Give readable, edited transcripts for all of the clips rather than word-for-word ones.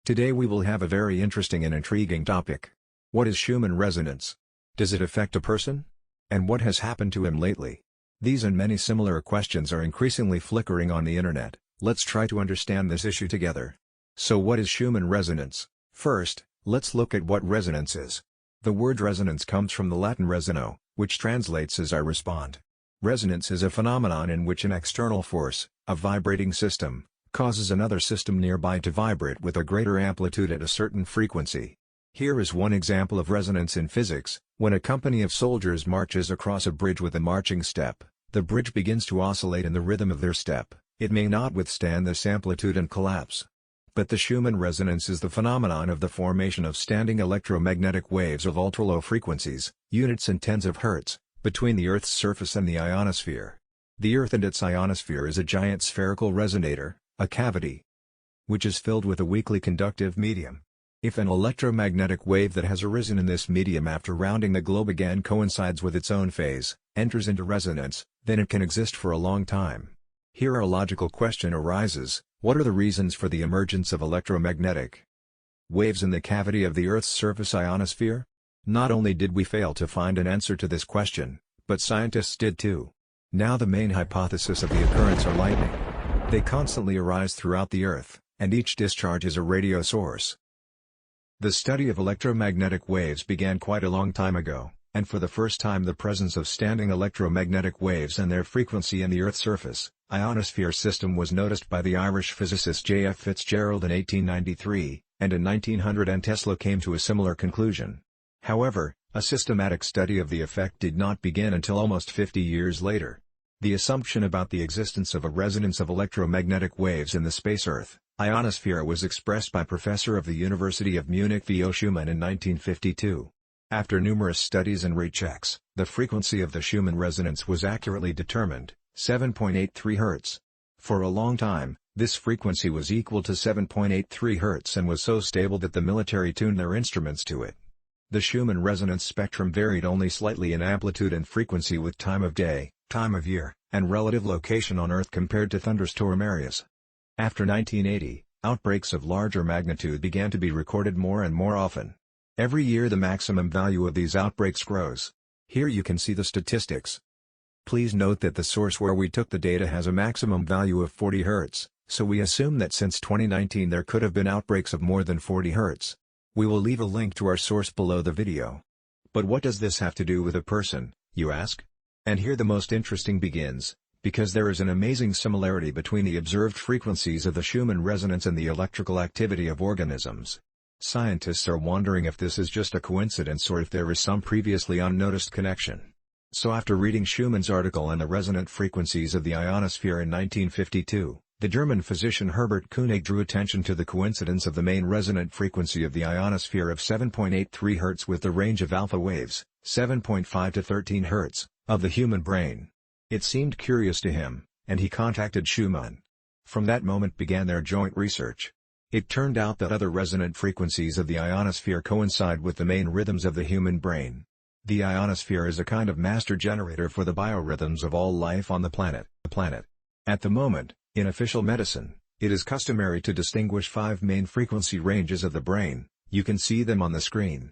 Today we will have a very interesting and intriguing topic. What is Schumann resonance? Does it affect a person? And what has happened to him lately? These and many similar questions are increasingly flickering on the internet. Let's try to understand this issue together. So what is Schumann resonance? First, let's look at what resonance is. The word resonance comes from the Latin resono, which translates as I respond. Resonance is a phenomenon in which an external force, a vibrating system, causes another system nearby to vibrate with a greater amplitude at a certain frequency. Here is one example of resonance in physics. When a company of soldiers marches across a bridge with a marching step, the bridge begins to oscillate in the rhythm of their step. It may not withstand this amplitude and collapse. But the Schumann resonance is the phenomenon of the formation of standing electromagnetic waves of ultra-low frequencies, units and tens of hertz, between the Earth's surface and the ionosphere. The Earth and its ionosphere is a giant spherical resonator, a cavity, which is filled with a weakly conductive medium. If an electromagnetic wave that has arisen in this medium after rounding the globe again coincides with its own phase, enters into resonance, then it can exist for a long time. Here a logical question arises: what are the reasons for the emergence of electromagnetic waves in the cavity of the Earth's surface ionosphere? Not only did we fail to find an answer to this question, but scientists did too. Now the main hypothesis of the occurrence are lightning. They constantly arise throughout the Earth, and each discharge is a radio source. The study of electromagnetic waves began quite a long time ago, and for the first time the presence of standing electromagnetic waves and their frequency in the Earth's surface ionosphere system was noticed by the Irish physicist J.F. Fitzgerald in 1893, and in 1900 Tesla came to a similar conclusion. However, a systematic study of the effect did not begin until almost 50 years later. The assumption about the existence of a resonance of electromagnetic waves in the space-Earth ionosphere was expressed by Professor of the University of Munich V. O. Schumann in 1952. After numerous studies and rechecks, the frequency of the Schumann resonance was accurately determined, 7.83 Hz. For a long time, this frequency was equal to 7.83 Hz and was so stable that the military tuned their instruments to it. The Schumann resonance spectrum varied only slightly in amplitude and frequency with time of day, time of year, and relative location on Earth compared to thunderstorm areas. After 1980, outbreaks of larger magnitude began to be recorded more and more often. Every year the maximum value of these outbreaks grows. Here you can see the statistics. Please note that the source where we took the data has a maximum value of 40 Hz, so we assume that since 2019 there could have been outbreaks of more than 40 Hz. We will leave a link to our source below the video. But what does this have to do with a person, you ask? And here the most interesting begins, because there is an amazing similarity between the observed frequencies of the Schumann resonance and the electrical activity of organisms. Scientists are wondering if this is just a coincidence or if there is some previously unnoticed connection. So after reading Schumann's article on the resonant frequencies of the ionosphere in 1952, the German physician Herbert Koenig drew attention to the coincidence of the main resonant frequency of the ionosphere of 7.83 Hz with the range of alpha waves, 7.5 to 13 Hz, of the human brain. It seemed curious to him, and he contacted Schumann. From that moment began their joint research. It turned out that other resonant frequencies of the ionosphere coincide with the main rhythms of the human brain. The ionosphere is a kind of master generator for the biorhythms of all life on the planet. At the moment, in official medicine, it is customary to distinguish 5 main frequency ranges of the brain. You can see them on the screen.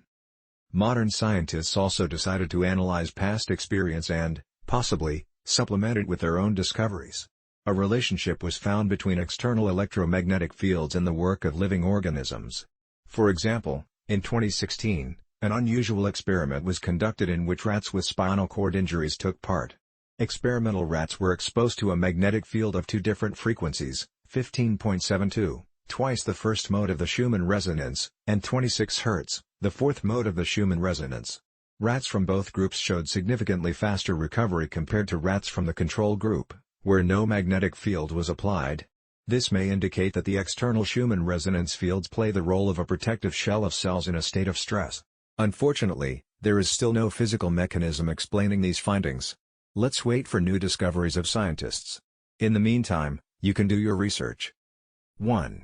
Modern scientists also decided to analyze past experience and, possibly, supplement it with their own discoveries. A relationship was found between external electromagnetic fields and the work of living organisms. For example, in 2016, an unusual experiment was conducted in which rats with spinal cord injuries took part. Experimental rats were exposed to a magnetic field of 2 different frequencies, 15.72, twice the first mode of the Schumann resonance, and 26 Hz, the fourth mode of the Schumann resonance. Rats from both groups showed significantly faster recovery compared to rats from the control group, where no magnetic field was applied. This may indicate that the external Schumann resonance fields play the role of a protective shell of cells in a state of stress. Unfortunately, there is still no physical mechanism explaining these findings. Let's wait for new discoveries of scientists. In the meantime, you can do your research. 1.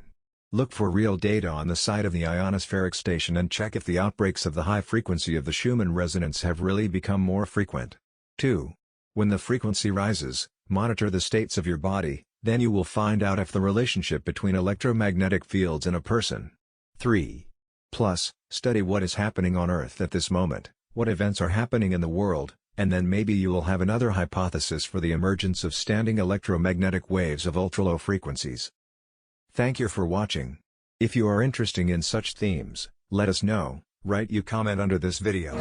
Look for real data on the site of the ionospheric station and check if the outbreaks of the high frequency of the Schumann resonance have really become more frequent. 2. When the frequency rises, monitor the states of your body, then you will find out if the relationship between electromagnetic fields and a person 3. Plus, study what is happening on Earth at this moment, what events are happening in the world, and then maybe you will have another hypothesis for the emergence of standing electromagnetic waves of ultra-low frequencies. Thank you for watching. If you are interested in such themes, let us know. Write your comment under this video.